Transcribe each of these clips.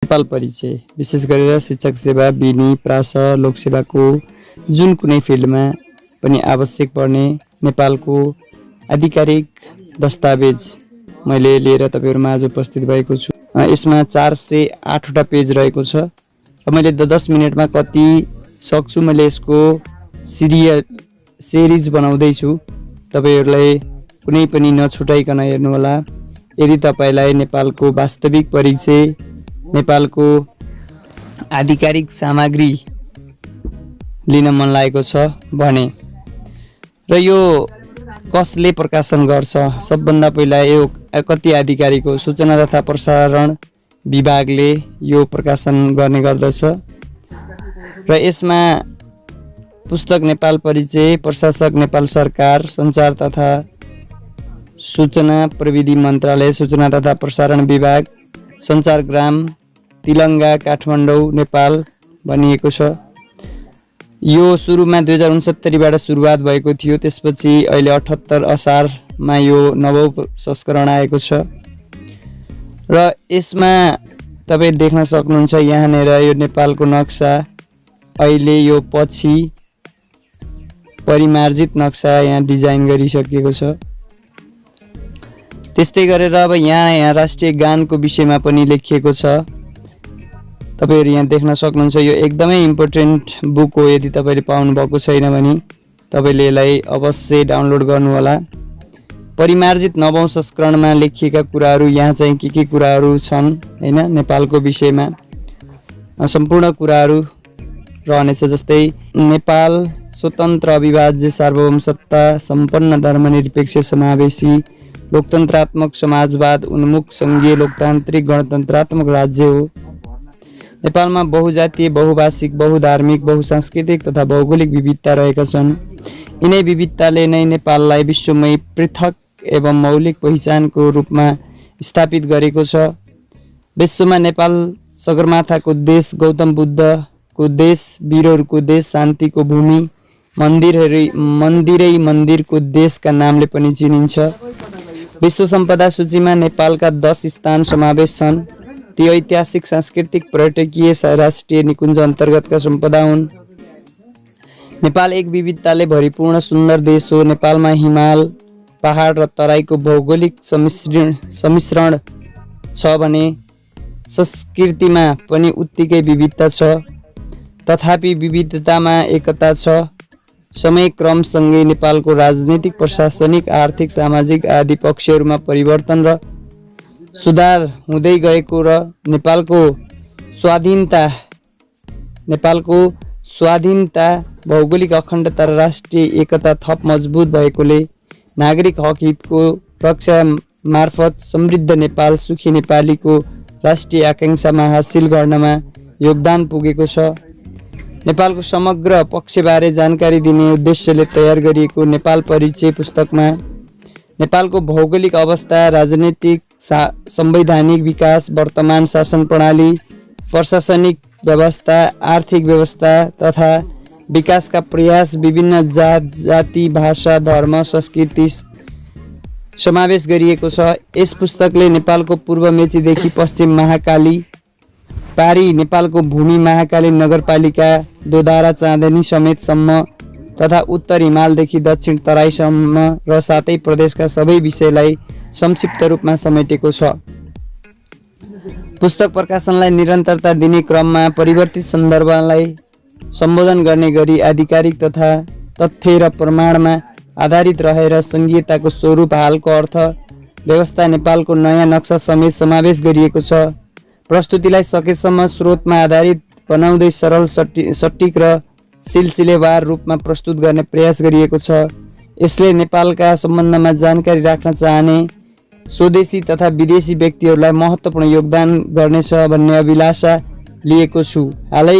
नेपाल परिचय विशेष गरेर शिक्षक सेवा, बिनी, प्रास, लोकसेवाको जुन कुनै फिल्डमा पनि आवश्यक पर्ने नेपालको आधिकारिक दस्तावेज मैले लिएर तपाईहरुमा आज उपस्थित भएको छु। यसमा 408 पेज रहेको छ र मैले 10 मिनेटमा कति सक्छु मैले यसको सिरिज बनाउँदै छु। तपाईहरुलाई कुनै पनि नछुटाइकन हेर्नु होला। यदि तपाईलाई नेपालको वास्तविक परिचय, नेपालको आधिकारिक सामग्री लिन मन लागेको छ भने र यो कसले प्रकाशन गर्छ, सबभन्दा पहिला यो कति आधिकारिक हो, सूचना तथा प्रसारण विभागले यो प्रकाशन गर्ने गर्दछ र यसमा पुस्तक नेपाल परिचय, प्रशासक नेपाल सरकार, सञ्चार तथा सूचना प्रविधि मन्त्रालय, सूचना तथा प्रसारण विभाग, सञ्चारग्राम, तिलङ्गा, काठमाडौँ, नेपाल भनिएको छ। यो सुरुमा 2069 बाट सुरुवात भएको थियो। त्यसपछि अहिले 78 असारमा यो 9औं संस्करण आएको छ र यसमा तपाई देख्न सक्नुहुन्छ यहाँनेर यो नेपालको नक्सा, अहिले यो पछि परिमार्जित नक्सा यहाँ डिजाइन गरिसकिएको छ। त्यस्तै गरेर अब यहाँ राष्ट्रिय गानको विषयमा पनि लेखिएको छ। तपाईहरु यहाँ देख्न सक्नुहुन्छ। यो एकदमै इम्पोर्टेन्ट बुक हो। यदि तपाईले पाउनु भएको छैन भने तपाईले यसलाई अवश्य डाउनलोड गर्नु होला। परिमार्जित 9औं संस्करणमा लेखिएका कुराहरू यहाँ चाहिँ के कुराहरू छन् हैन, नेपालको विषयमा सम्पूर्ण कुराहरू रहनेछ। जस्तै नेपाल स्वतन्त्र, अविभाज्य, सार्वभौम सत्ता सम्पन्न, धर्मनिरपेक्ष, समावेशी, लोकतन्त्रात्मक, समाजवाद उन्मुख, संघीय, लोकतान्त्रिक, गणतन्त्रात्मक राज्य हो। नेपालमा बहुजातीय, बहुभाषिक, बहुधार्मिक, बहुसांस्कृतिक तथा भौगोलिक विविधता रहेका छन्। यिनै विविधताले नै नेपाललाई विश्वमै पृथक एवं मौलिक पहिचानको रूपमा स्थापित गरेको छ। विश्वमा नेपाल सगरमाथाको देश, गौतम बुद्धको देश, वीरहरूको देश, शान्तिको भूमि, मन्दिरै मन्दिरको देशका नामले पनि चिनिन्छ। विश्व सम्पदा सूचीमा नेपालका 10 स्थान समावेश छन्। ती ऐतिहासिक, सांस्कृतिक, पर्यटकीय, राष्ट्रिय निकुञ्ज अन्तर्गतका सम्पदा हुन्। नेपाल एक विविधताले भरिपूर्ण सुन्दर देश हो। नेपालमा हिमाल, पहाड र तराईको भौगोलिक सम्मिश्रण छ भने संस्कृतिमा पनि उत्तिकै विविधता छ। तथापि विविधतामा एकता छ। समयक्रमसँगै नेपालको राजनीतिक, प्रशासनिक, आर्थिक, सामाजिक आदि पक्षहरूमा परिवर्तन र सुधार हुँदै गएको र नेपालको स्वाधीनता, भौगोलिक अखण्डता र राष्ट्रिय एकता थप मजबुत भएकोले नागरिक हक हितको रक्षा मार्फत समृद्ध नेपाल, सुखी नेपालीको राष्ट्रिय आकांक्षामा हासिल गर्नमा योगदान पुगेको छ। नेपालको समग्र पक्षबारे जानकारी दिने उद्देश्यले तयार गरिएको नेपाल परिचय पुस्तकमा नेपालको भौगोलिक अवस्था, राजनीतिक, संवैधानिक विकास, वर्तमान शासन प्रणाली, प्रशासनिक व्यवस्था, आर्थिक व्यवस्था तथा विकासका प्रयास, विभिन्न जाति, भाषा, धर्म, संस्कृति समावेश गरिएको छ। यस पुस्तकले नेपालको पूर्व मेचीदेखि पश्चिम महाकाली पारी, नेपालको भूमि महाकाली नगरपालिका, दोधारा, चाँदनी समेतसम्म तथा उत्तर हिमालदेखि दक्षिण तराईसम्म र सातै प्रदेशका सबै विषयलाई संक्षिप्त रूपमा समेटेको छ। पुस्तक प्रकाशनलाई निरन्तरता दिने क्रममा परिवर्तित सन्दर्भलाई सम्बोधन गर्ने गरी आधिकारिक तथा तथ्य र प्रमाणमा आधारित रहेर संघीयताको स्वरूप, हालको अर्थ व्यवस्था, नेपालको नयाँ नक्सा समेत समावेश गरिएको छ। प्रस्तुतिलाई सकेसम्म स्रोतमा आधारित बनाउँदै सरल, सटीक र सिलसिलेवार रूपमा प्रस्तुत गर्ने प्रयास गरिएको छ। यसले नेपालका सम्बन्धमा जानकारी राख्न चाहने स्वदेशी तथा विदेशी व्यक्तिहरूलाई महत्त्वपूर्ण योगदान गर्नेछ भन्ने अभिलाषा लिएको छु। हालै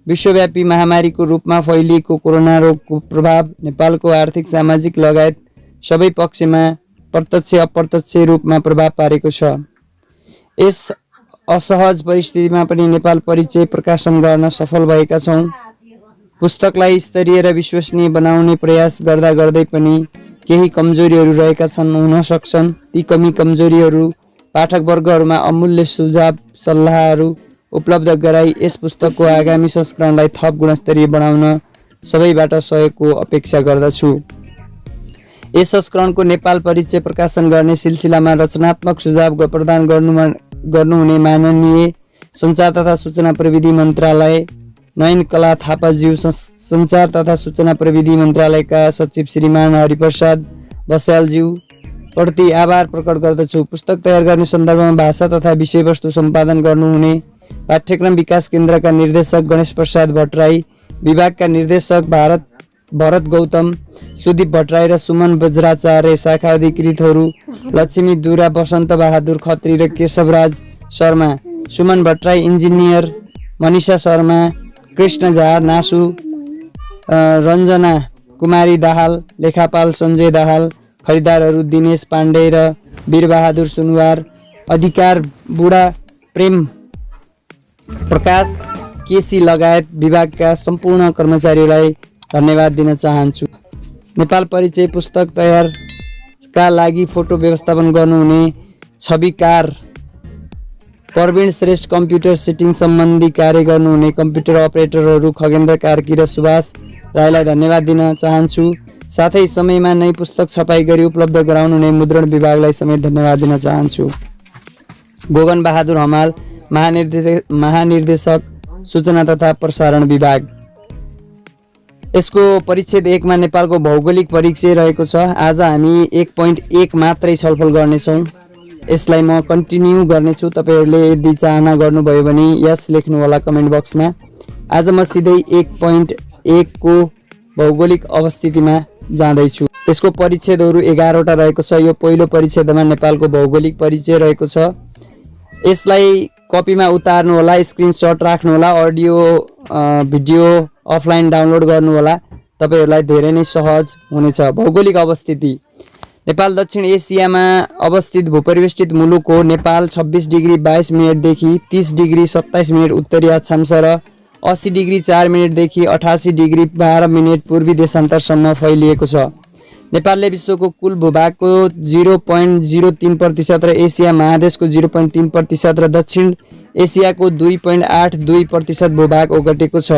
विश्वव्यापी महामारीको रूपमा फैलिएको कोरोना रोगको प्रभाव नेपालको आर्थिक, सामाजिक लगायत सबै पक्षमा प्रत्यक्ष अप्रत्यक्ष रूपमा प्रभाव पारेको छ। यस असहज परिस्थितिमा पनि नेपाल परिचय प्रकाशन गर्न सफल भएका छौँ। पुस्तकलाई स्तरीय र विश्वसनीय बनाउने प्रयास गर्दा गर्दै पनि केही कमजोरीहरू रहेका हुन सक्छन्। ती कमी कमजोरीहरू पाठक वर्गहरूमा अमूल्य सुझाव, सल्लाहहरू उपलब्ध गराई यस पुस्तकको आगामी संस्करणलाई थप गुणस्तरीय बनाउन सबैबाट सहयोगको अपेक्षा गर्दछु। यस संस्करणको नेपाल परिचय प्रकाशन गर्ने सिलसिलामा रचनात्मक सुझाव प्रदान गर्नुहुने माननीय सञ्चार तथा सूचना प्रविधि मन्त्रालय नयन कला थापाज्यू, सञ्चार तथा सूचना प्रविधि मन्त्रालयका सचिव श्रीमान हरिप्रसाद बस्यालज्यू प्रति आभार प्रकट गर्दछु। पुस्तक तयार गर्ने सन्दर्भमा भाषा तथा विषयवस्तु सम्पादन गर्नुहुने पाठ्यक्रम विकास केन्द्रका निर्देशक गणेश प्रसाद भट्टराई, विभागका निर्देशक भरत गौतम, सुदीप भट्टराई र सुमन बज्राचार्य, शाखा अधिकृतहरू लक्ष्मी दुरा, बसन्त बहादुर खत्री र केशवराज शर्मा, सुमन भट्टराई इन्जिनियर, मनिषा शर्मा, कृष्ण झा, नासु, रञ्जना कुमारी दाहाल, लेखापाल सञ्जय दाहाल, खरिदारहरू दिनेश पाण्डे र वीरबहादुर सुनवार, अधिकार बुढा प्रेम प्रकाश केसी लगायत विभागका सम्पूर्ण कर्मचारीहरूलाई धन्यवाद दिन चाहन्छु। नेपाल परिचय पुस्तक तयारका लागि फोटो व्यवस्थापन गर्नुहुने छविकार प्रवीण श्रेष्ठ, कम्प्युटर सेटिङ सम्बन्धी कार्य गर्नुहुने कम्प्युटर अपरेटरहरू खगेन्द्र कार्की र सुभाष राईलाई धन्यवाद दिन चाहन्छु। साथै समयमा नै पुस्तक छपाई गरी उपलब्ध गराउनुहुने मुद्रण विभागलाई समेत धन्यवाद दिन चाहन्छु। गोगन बहादुर हमाल, महानिर्देशक सूचना तथा प्रसारण विभाग। यसको परिच्छेद 1 मा नेपालको भौगोलिक परिचय रहेको छ। आज हामी 1.1 मात्रै छलफल गर्नेछौँ। यसलाई म कन्टिन्यू गर्नेछु। तपाईहरूले यदि चाहना गर्नुभयो भने यस लेख्नु होला कमेन्ट बक्समा। आज म सिधै 1.1 को भौगोलिक अवस्थितिमा जाँदैछु। यसको परिच्छेदहरू 11 वटा रहेको छ। यो पहिलो परिच्छेदमा नेपालको भौगोलिक परिचय रहेको छ। यसलाई कपीमा उतार्नु होला, स्क्रिनशट राख्नु होला, अडियो भिडियो अफलाइन डाउनलोड गर्नु होला। तपाईहरूलाई धेरै नै सहज हुनेछ। भौगोलिक अवस्थिति। नेपाल दक्षिण एसियामा अवस्थित भूपरिवेष्टित मुलुक हो। नेपाल 26 डिग्री 22 मिनेटदेखि 30 डिग्री 27 मिनेट उत्तरी अक्षांश र 80 डिग्री 4 मिनेटदेखि 88 डिग्री 12 मिनेट पूर्वी देशान्तरसम्म फैलिएको छ। नेपालले विश्वको कुल भूभागको 0.03% र एसिया महादेशको 0.3% र दक्षिण एसियाको 2.82% भूभाग ओगटेको छ।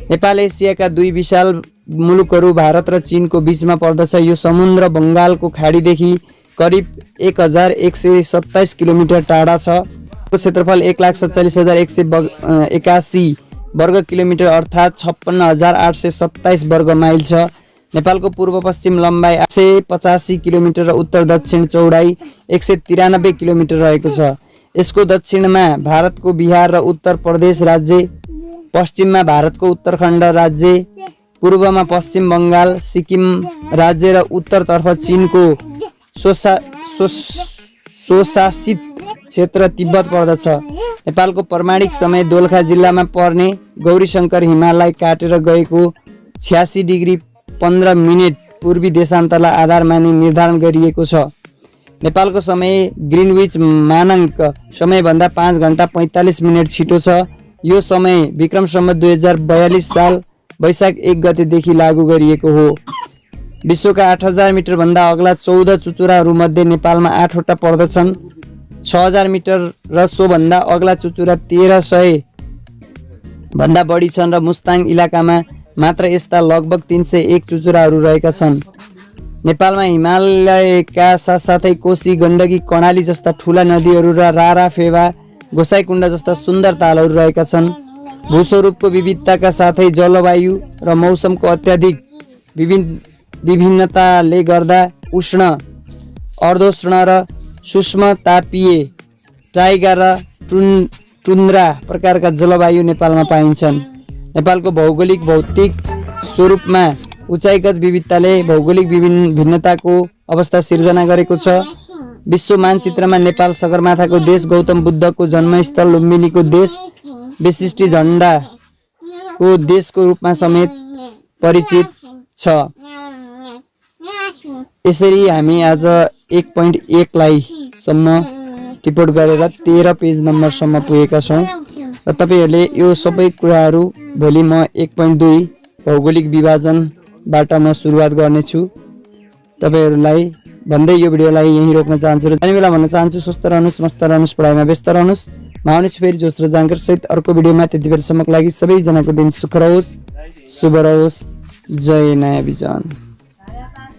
नेपाल एसियाका दुई विशाल मुलुकहरू भारत र चीनको बीचमा पर्दछ। यो समुद्र बङ्गालको खाडीदेखि करिब 1127 किलोमिटर टाढा छ। क्षेत्रफल 1,47,181 वर्ग किलोमिटर अर्थात् 56,827 वर्ग माइल छ। नेपालको पूर्व पश्चिम लम्बाइ 885 किलोमिटर र उत्तर दक्षिण चौडाइ 193 किलोमिटर रहेको छ। यसको दक्षिणमा भारतको बिहार र उत्तर प्रदेश राज्य, पश्चिममा भारतको उत्तराखण्ड राज्य, पूर्वमा पश्चिम बङ्गाल, सिक्किम राज्य र उत्तरतर्फ चीनको स्वशासित क्षेत्र तिब्बत पर्दछ। नेपालको प्रमाणिक समय दोलखा जिल्लामा पर्ने गौरीशङ्कर हिमाललाई काटेर गएको 86 डिग्री 15 मिनेट पूर्वी देशान्तरलाई आधार मानि निर्धारण गरिएको छ। नेपालको समय ग्रिनविच मानक समयभन्दा 5 घण्टा 45 मिनेट छिटो छ। यो समय विक्रम सम्वत 2042 साल वैशाख 1 गतेदेखि लागू गरिएको हो। विश्वका 8000 मिटर भन्दा अग्ला 14 चुचुराहरू मध्ये नेपालमा 8 वटा पर्दछन्। 6000 मिटर र सो भन्दा अग्ला चुचुरा 1300 भन्दा बढी छन् र मुस्ताङ इलाकामा मात्र यस्ता लगभग 301 चुचुराहरू रहेका छन्। नेपालमा हिमालयका साथसाथै कोशी, गण्डकी, कर्णाली जस्ता ठूला नदीहरू र रारा, फेवा, गोसाइकुण्ड जस्ता सुन्दर तालहरू रहेका छन्। भूस्वरूपको विविधताका साथै जलवायु र मौसमको अत्याधिक विभिन्नताले गर्दा उष्ण, अर्धोष्ण र सूक्ष्म तापीय, टाइगा र टुन्द्रा प्रकारका जलवायु नेपालमा पाइन्छन्। नेपालको भौगोलिक भौतिक स्वरूपमा उचाइगत विविधताले भौगोलिक भिन्नताको अवस्था सिर्जना गरेको छ। विश्व मानचित्रमा नेपाल सगरमाथाको देश, गौतम बुद्धको जन्मस्थल, लुम्बिनीको देश, विशिष्ट झण्डाको देशको रूपमा समेत परिचित छ। यसरी हामी आज 1.1 लाई सम्म टिपोट गरेर 13 पेज नम्बरसम्म पुगेका छौँ र तपाईहरूले यो सबै कुराहरू भोलि म 1.2 भौगोलिक विभाजनबाट म सुरुवात गर्नेछु। तपाईहरूलाई भन्दै यो भिडियोलाई यहीँ रोक्न चाहन्छु र जाने बेला भन्न चाहन्छु, स्वस्थ रहनुहोस्, मस्त रहनुहोस्, पढाइमा व्यस्त रहनुहोस्। म आउनेछु फेरि जोस र जानकारी सहित अर्को भिडियोमा। त्यति बेलासम्मको लागि सबैजनाको दिन सुख रहोस्, शुभ रहोस्। जय नयाँ बिजन।